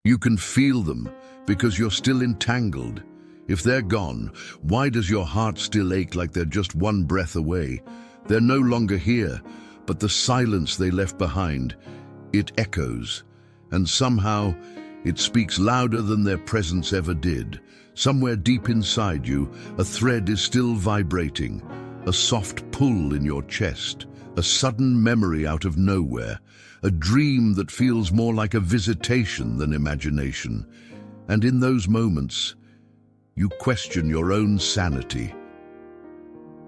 You can feel them because you're still entangled. If they're gone, why does your heart still ache like they're just one breath away? They're no longer here, but the silence they left behind, it echoes. And somehow, it speaks louder than their presence ever did. Somewhere deep inside you, a thread is still vibrating, a soft pull in your chest, a sudden memory out of nowhere, a dream that feels more like a visitation than imagination. And in those moments, you question your own sanity.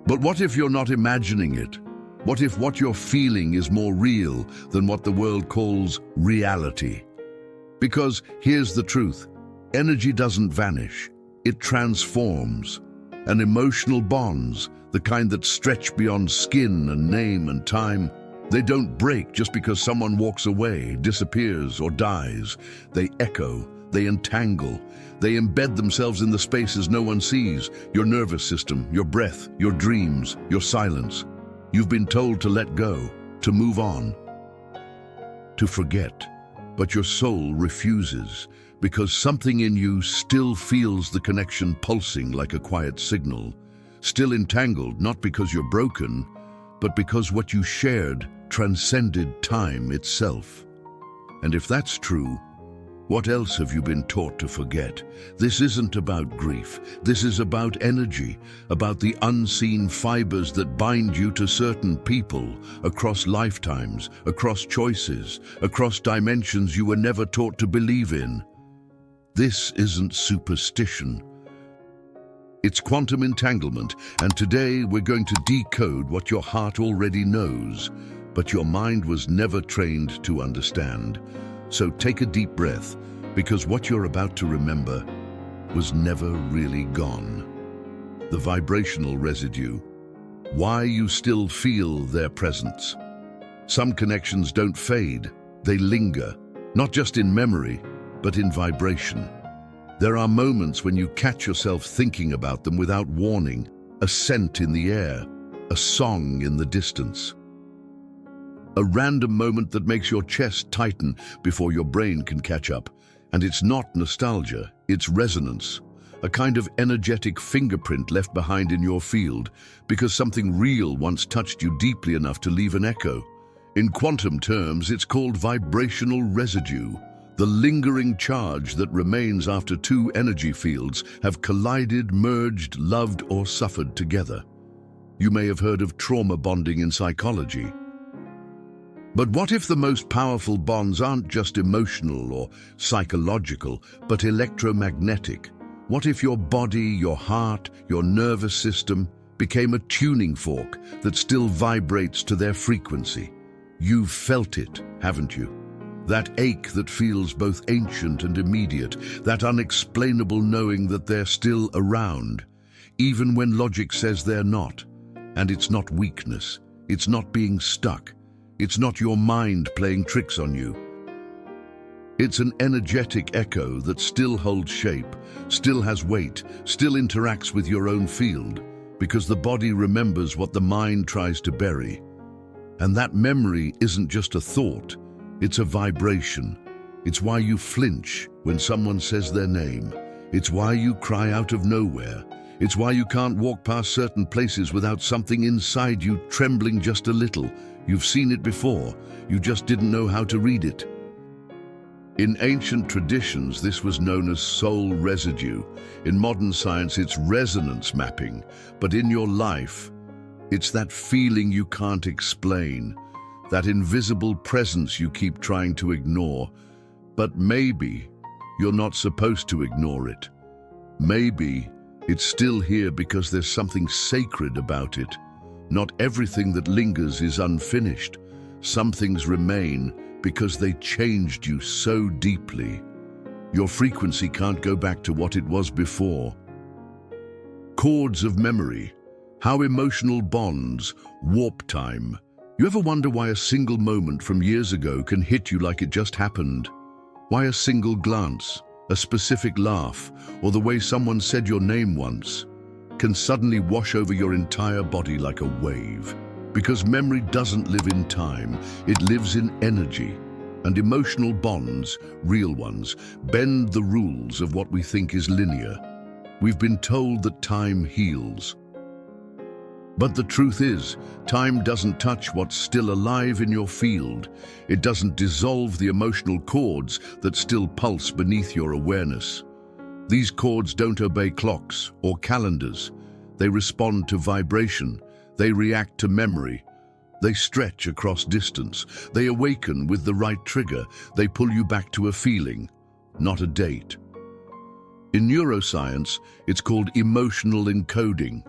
But what if you're not imagining it? What if what you're feeling is more real than what the world calls reality? Because here's the truth, energy doesn't vanish, it transforms. And emotional bonds, the kind that stretch beyond skin and name and time, they don't break just because someone walks away, disappears, or dies. They echo, they entangle, they embed themselves in the spaces no one sees, your nervous system, your breath, your dreams, your silence. You've been told to let go, to move on, to forget, but your soul refuses because something in you still feels the connection pulsing like a quiet signal, still entangled not because you're broken, but because what you shared transcended time itself. And if that's true, what else have you been taught to forget? This isn't about grief. This is about energy, about the unseen fibers that bind you to certain people, across lifetimes, across choices, across dimensions you were never taught to believe in. This isn't superstition. It's quantum entanglement, and today we're going to decode what your heart already knows, but your mind was never trained to understand. So take a deep breath, because what you're about to remember was never really gone. The vibrational residue, why you still feel their presence. Some connections don't fade, they linger, not just in memory, but in vibration. There are moments when you catch yourself thinking about them without warning, a scent in the air, a song in the distance. A random moment that makes your chest tighten before your brain can catch up. And it's not nostalgia, it's resonance, a kind of energetic fingerprint left behind in your field because something real once touched you deeply enough to leave an echo. In quantum terms, it's called vibrational residue, the lingering charge that remains after two energy fields have collided, merged, loved, or suffered together. You may have heard of trauma bonding in psychology. But what if the most powerful bonds aren't just emotional or psychological, but electromagnetic? What if your body, your heart, your nervous system became a tuning fork that still vibrates to their frequency? You've felt it, haven't you? That ache that feels both ancient and immediate, that unexplainable knowing that they're still around, even when logic says they're not. And it's not weakness, it's not being stuck. It's not your mind playing tricks on you. It's an energetic echo that still holds shape, still has weight, still interacts with your own field, because the body remembers what the mind tries to bury. And that memory isn't just a thought, it's a vibration. It's why you flinch when someone says their name. It's why you cry out of nowhere. It's why you can't walk past certain places without something inside you trembling just a little. You've seen it before, you just didn't know how to read it. In ancient traditions, this was known as soul residue. In modern science, it's resonance mapping. But in your life, it's that feeling you can't explain, that invisible presence you keep trying to ignore. But maybe you're not supposed to ignore it. Maybe it's still here because there's something sacred about it. Not everything that lingers is unfinished. Some things remain because they changed you so deeply. Your frequency can't go back to what it was before. Chords of memory, how emotional bonds warp time. You ever wonder why a single moment from years ago can hit you like it just happened? Why a single glance, a specific laugh, or the way someone said your name once can suddenly wash over your entire body like a wave? Because memory doesn't live in time, it lives in energy. And emotional bonds, real ones, bend the rules of what we think is linear. We've been told that time heals. But the truth is, time doesn't touch what's still alive in your field. It doesn't dissolve the emotional chords that still pulse beneath your awareness. These chords don't obey clocks or calendars. They respond to vibration. They react to memory. They stretch across distance. They awaken with the right trigger. They pull you back to a feeling, not a date. In neuroscience, it's called emotional encoding.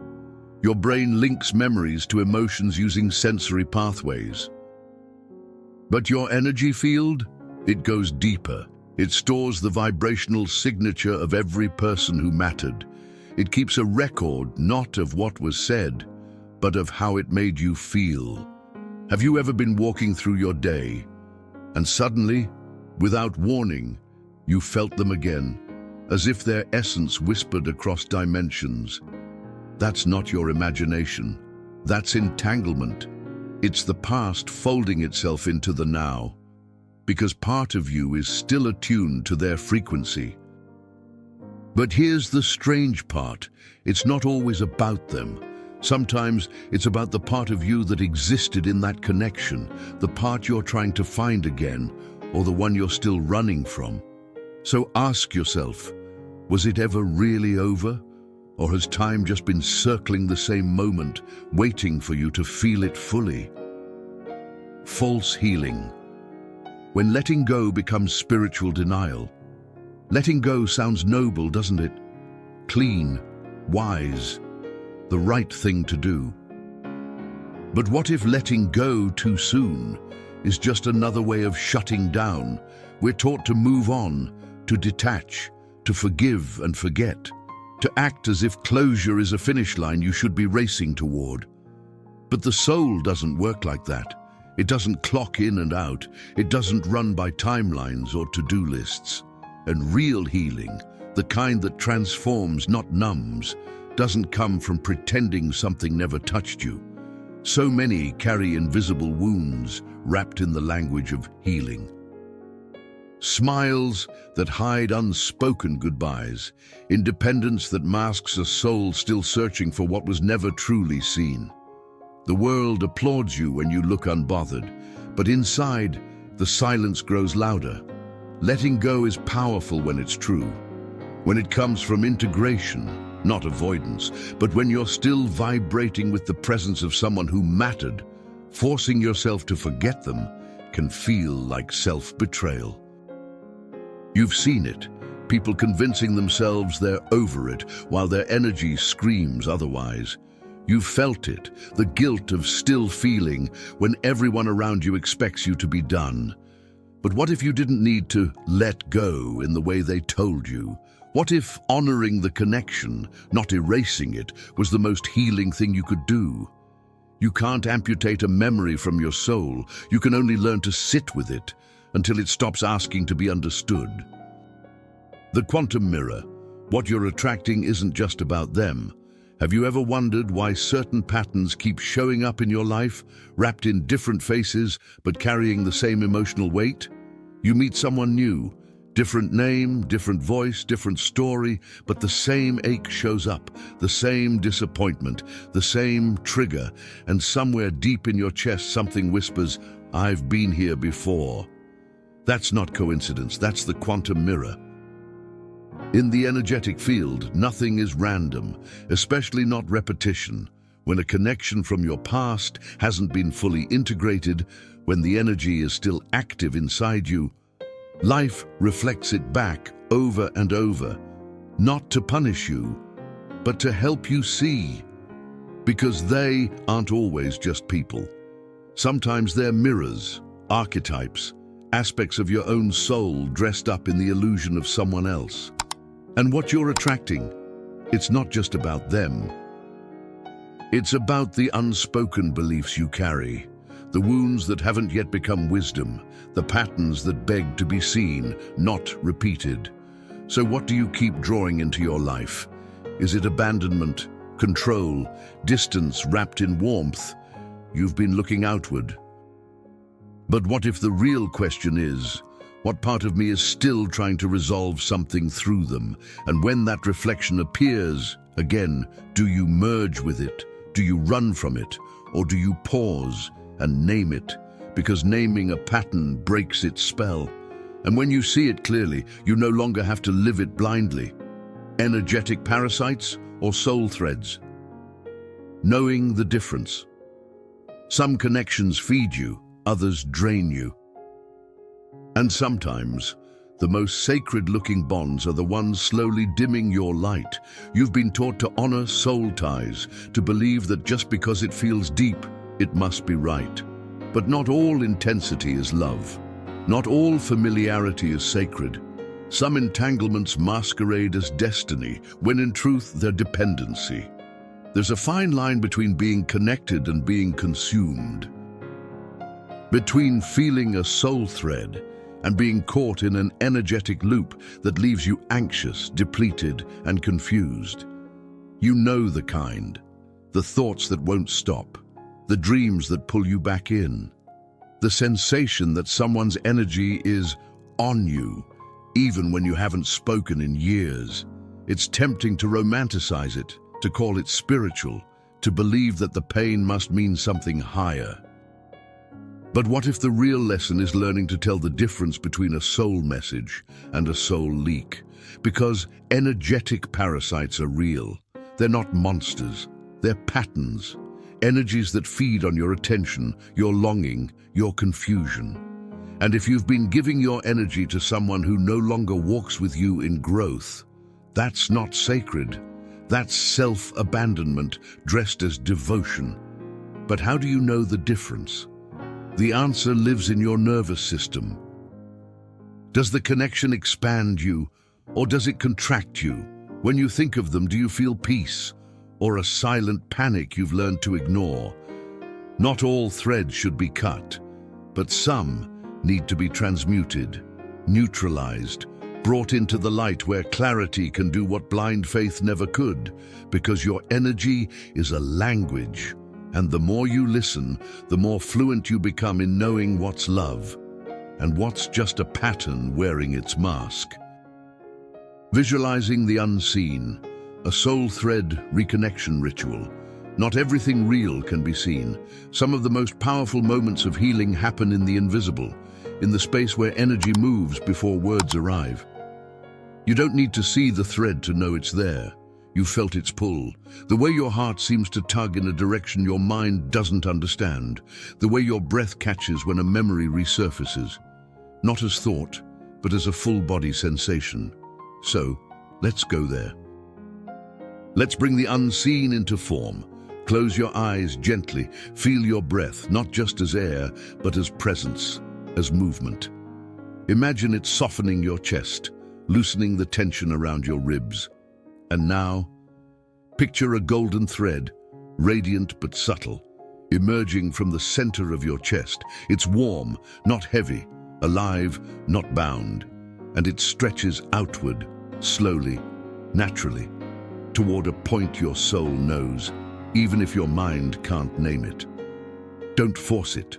Your brain links memories to emotions using sensory pathways. But your energy field? It goes deeper. It stores the vibrational signature of every person who mattered. It keeps a record not of what was said, but of how it made you feel. Have you ever been walking through your day, and suddenly, without warning, you felt them again, as if their essence whispered across dimensions? That's not your imagination. That's entanglement. It's the past folding itself into the now, because part of you is still attuned to their frequency. But here's the strange part. It's not always about them. Sometimes it's about the part of you that existed in that connection, the part you're trying to find again, or the one you're still running from. So ask yourself, was it ever really over? Or has time just been circling the same moment, waiting for you to feel it fully? False healing. When letting go becomes spiritual denial. Letting go sounds noble, doesn't it? Clean, wise, the right thing to do. But what if letting go too soon is just another way of shutting down? We're taught to move on, to detach, to forgive and forget, to act as if closure is a finish line you should be racing toward. But the soul doesn't work like that. It doesn't clock in and out. It doesn't run by timelines or to-do lists. And real healing, the kind that transforms, not numbs, doesn't come from pretending something never touched you. So many carry invisible wounds wrapped in the language of healing. Smiles that hide unspoken goodbyes, independence that masks a soul still searching for what was never truly seen. The world applauds you when you look unbothered, but inside, the silence grows louder. Letting go is powerful when it's true, when it comes from integration, not avoidance, but when you're still vibrating with the presence of someone who mattered. Forcing yourself to forget them can feel like self-betrayal. You've seen it, people convincing themselves they're over it while their energy screams otherwise. You've felt it, the guilt of still feeling when everyone around you expects you to be done. But what if you didn't need to let go in the way they told you? What if honoring the connection, not erasing it, was the most healing thing you could do? You can't amputate a memory from your soul. You can only learn to sit with it until it stops asking to be understood. The quantum mirror. What you're attracting isn't just about them. Have you ever wondered why certain patterns keep showing up in your life, wrapped in different faces, but carrying the same emotional weight? You meet someone new, different name, different voice, different story, but the same ache shows up, the same disappointment, the same trigger, and somewhere deep in your chest something whispers, "I've been here before." That's not coincidence, that's the quantum mirror. In the energetic field, nothing is random, especially not repetition. When a connection from your past hasn't been fully integrated, when the energy is still active inside you, life reflects it back over and over, not to punish you, but to help you see. Because they aren't always just people. Sometimes they're mirrors, archetypes, aspects of your own soul dressed up in the illusion of someone else. And what you're attracting, it's not just about them. It's about the unspoken beliefs you carry, the wounds that haven't yet become wisdom, the patterns that beg to be seen, not repeated. So what do you keep drawing into your life? Is it abandonment, control, distance wrapped in warmth? You've been looking outward. But what if the real question is, what part of me is still trying to resolve something through them? And when that reflection appears, again, do you merge with it? Do you run from it? Or do you pause and name it? Because naming a pattern breaks its spell. And when you see it clearly, you no longer have to live it blindly. Energetic parasites or soul threads? Knowing the difference. Some connections feed you, others drain you. And sometimes, the most sacred-looking bonds are the ones slowly dimming your light. You've been taught to honor soul ties, to believe that just because it feels deep, it must be right. But not all intensity is love. Not all familiarity is sacred. Some entanglements masquerade as destiny, when in truth they're dependency. There's a fine line between being connected and being consumed. Between feeling a soul thread and being caught in an energetic loop that leaves you anxious, depleted, and confused. You know the kind. The thoughts that won't stop. The dreams that pull you back in. The sensation that someone's energy is on you, even when you haven't spoken in years. It's tempting to romanticize it, to call it spiritual, to believe that the pain must mean something higher. But what if the real lesson is learning to tell the difference between a soul message and a soul leak? Because energetic parasites are real. They're not monsters. They're patterns. Energies that feed on your attention, your longing, your confusion. And if you've been giving your energy to someone who no longer walks with you in growth, that's not sacred. That's self-abandonment dressed as devotion. But how do you know the difference? The answer lives in your nervous system. Does the connection expand you, or does it contract you? When you think of them, do you feel peace, or a silent panic you've learned to ignore? Not all threads should be cut, but some need to be transmuted, neutralized, brought into the light where clarity can do what blind faith never could, because your energy is a language. And the more you listen, the more fluent you become in knowing what's love and what's just a pattern wearing its mask. Visualizing the unseen, a soul thread reconnection ritual. Not everything real can be seen. Some of the most powerful moments of healing happen in the invisible, in the space where energy moves before words arrive. You don't need to see the thread to know it's there. You felt its pull, the way your heart seems to tug in a direction your mind doesn't understand, the way your breath catches when a memory resurfaces, not as thought, but as a full-body sensation. So, let's go there. Let's bring the unseen into form. Close your eyes gently, feel your breath, not just as air, but as presence, as movement. Imagine it softening your chest, loosening the tension around your ribs. And now, picture a golden thread, radiant but subtle, emerging from the center of your chest. It's warm, not heavy, alive, not bound, and it stretches outward, slowly, naturally, toward a point your soul knows, even if your mind can't name it. Don't force it.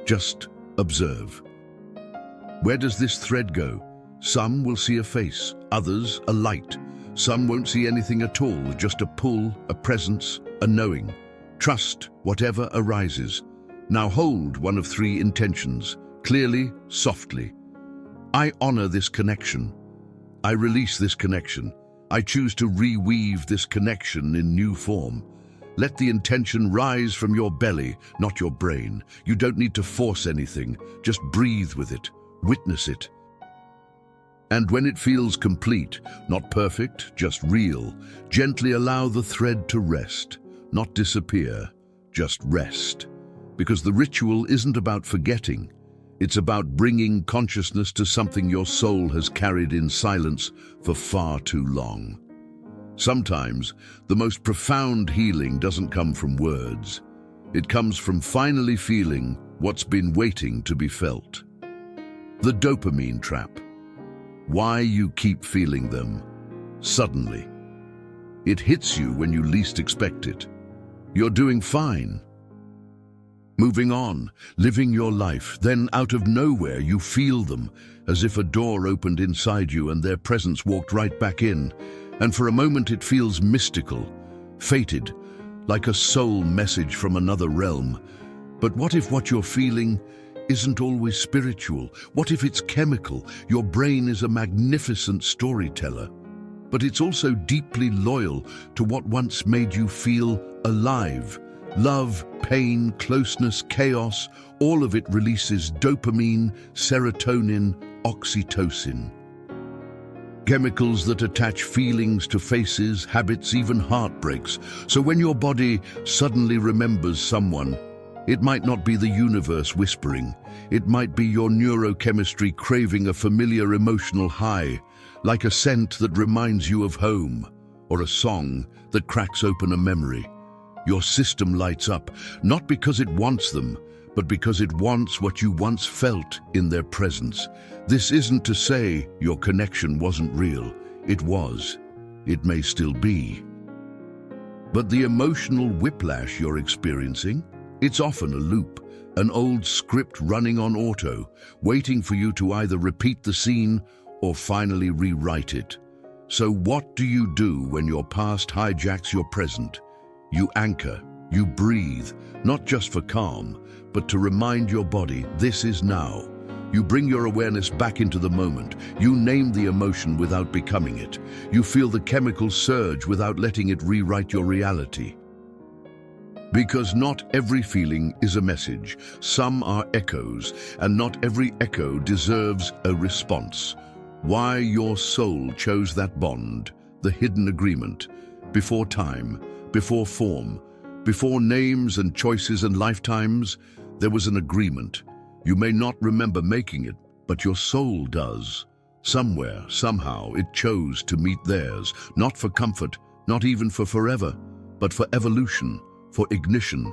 Just observe. Where does this thread go? Some will see a face, others a light. Some won't see anything at all, just a pull, a presence, a knowing. Trust whatever arises. Now hold one of three intentions, clearly, softly. I honor this connection. I release this connection. I choose to reweave this connection in new form. Let the intention rise from your belly, not your brain. You don't need to force anything. Just breathe with it. Witness it. And when it feels complete, not perfect, just real, gently allow the thread to rest, not disappear, just rest. Because the ritual isn't about forgetting. It's about bringing consciousness to something your soul has carried in silence for far too long. Sometimes, the most profound healing doesn't come from words. It comes from finally feeling what's been waiting to be felt. The dopamine trap. Why you keep feeling them. Suddenly. It hits you when you least expect it. You're doing fine. moving on, living your life. Then out of nowhere you feel them, as if a door opened inside you and their presence walked right back in. And for a moment it feels mystical, fated, like a soul message from another realm. But what if what you're feeling isn't always spiritual? What if it's chemical? Your brain is a magnificent storyteller, but it's also deeply loyal to what once made you feel alive. Love, pain, closeness, chaos, all of it releases dopamine, serotonin, oxytocin. Chemicals that attach feelings to faces, habits, even heartbreaks. So when your body suddenly remembers someone, it might not be the universe whispering. It might be your neurochemistry craving a familiar emotional high, like a scent that reminds you of home, or a song that cracks open a memory. Your system lights up, not because it wants them, but because it wants what you once felt in their presence. This isn't to say your connection wasn't real. It was. It may still be. But the emotional whiplash you're experiencing, it's often a loop, an old script running on auto, waiting for you to either repeat the scene or finally rewrite it. So what do you do when your past hijacks your present? You anchor, you breathe, not just for calm, but to remind your body this is now. You bring your awareness back into the moment. You name the emotion without becoming it. You feel the chemical surge without letting it rewrite your reality. Because not every feeling is a message. Some are echoes, and not every echo deserves a response. Why your soul chose that bond, the hidden agreement, before time, before form, before names and choices and lifetimes, there was an agreement. You may not remember making it, but your soul does. Somewhere, somehow, it chose to meet theirs, not for comfort, not even for forever, but for evolution, for ignition,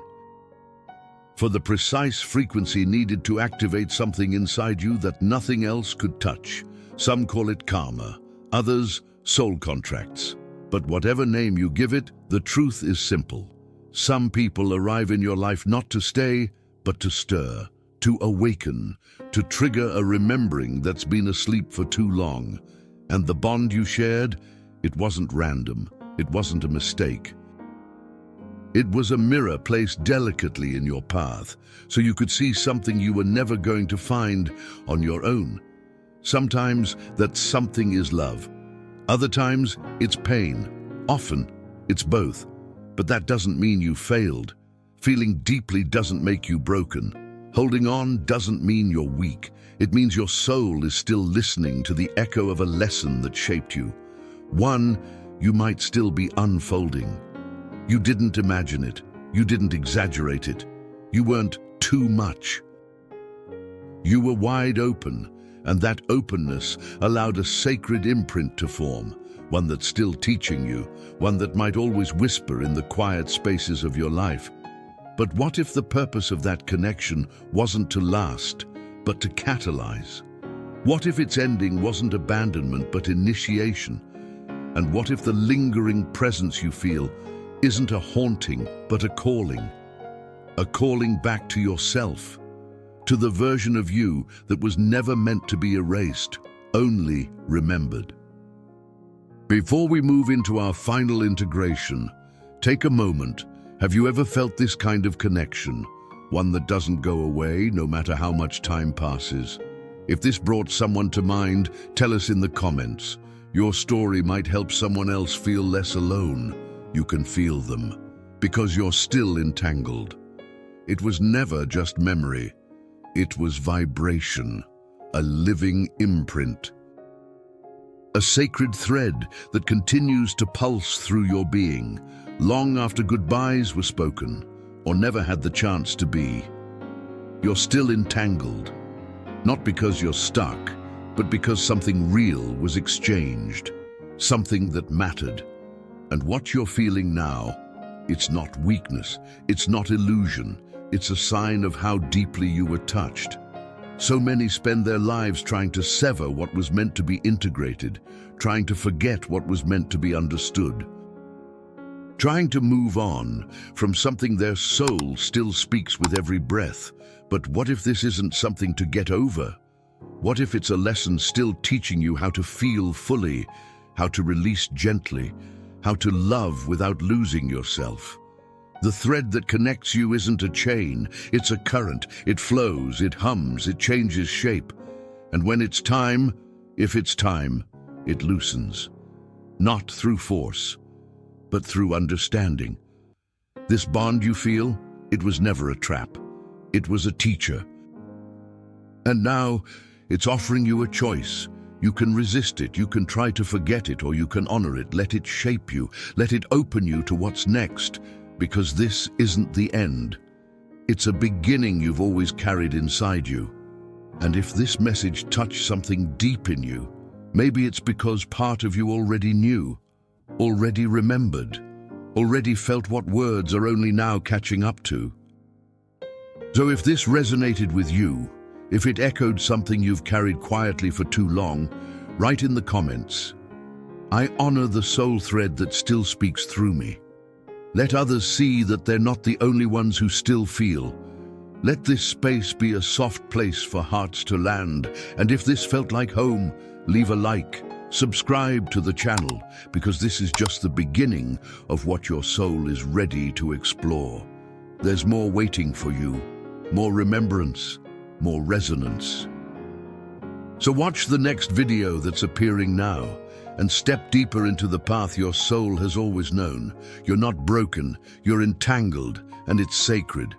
for the precise frequency needed to activate something inside you that nothing else could touch. Some call it karma, others soul contracts. But whatever name you give it, the truth is simple. Some people arrive in your life not to stay, but to stir, to awaken, to trigger a remembering that's been asleep for too long. And the bond you shared, it wasn't random, it wasn't a mistake. It was a mirror placed delicately in your path, so you could see something you were never going to find on your own. Sometimes that something is love. Other times, it's pain. Often, it's both. But that doesn't mean you failed. Feeling deeply doesn't make you broken. Holding on doesn't mean you're weak. It means your soul is still listening to the echo of a lesson that shaped you. One you might still be unfolding. You didn't imagine it. You didn't exaggerate it. You weren't too much. You were wide open. And that openness allowed a sacred imprint to form, one that's still teaching you, one that might always whisper in the quiet spaces of your life. But what if the purpose of that connection wasn't to last, but to catalyze? What if its ending wasn't abandonment, but initiation? And what if the lingering presence you feel isn't a haunting, but a calling back to yourself? To the version of you that was never meant to be erased, only remembered. Before we move into our final integration, take a moment. Have you ever felt this kind of connection? One that doesn't go away no matter how much time passes? If this brought someone to mind, tell us in the comments. Your story might help someone else feel less alone. You can feel them, because you're still entangled. It was never just memory. It was vibration, a living imprint. A sacred thread that continues to pulse through your being, long after goodbyes were spoken, or never had the chance to be. You're still entangled, not because you're stuck, but because something real was exchanged, something that mattered. And what you're feeling now, it's not weakness, it's not illusion. It's a sign of how deeply you were touched. So many spend their lives trying to sever what was meant to be integrated, trying to forget what was meant to be understood. trying to move on from something their soul still speaks with every breath. But what if this isn't something to get over? What if it's a lesson still teaching you how to feel fully, how to release gently, how to love without losing yourself? The thread that connects you isn't a chain, it's a current. It flows, it hums, it changes shape. And when it's time, if it's time, it loosens. Not through force, but through understanding. This bond you feel, it was never a trap. It was a teacher. And now, it's offering you a choice. You can resist it, you can try to forget it, or you can honor it. Let it shape you, let it open you to what's next. Because this isn't the end. It's a beginning you've always carried inside you. And if this message touched something deep in you, maybe it's because part of you already knew, already remembered, already felt what words are only now catching up to. So if this resonated with you, if it echoed something you've carried quietly for too long, write in the comments, "I honor the soul thread that still speaks through me." Let others see that they're not the only ones who still feel. Let this space be a soft place for hearts to land. And if this felt like home, leave a like, subscribe to the channel, because this is just the beginning of what your soul is ready to explore. There's more waiting for you, more remembrance, more resonance. So watch the next video that's appearing now, and step deeper into the path your soul has always known. You're not broken, you're entangled, and it's sacred.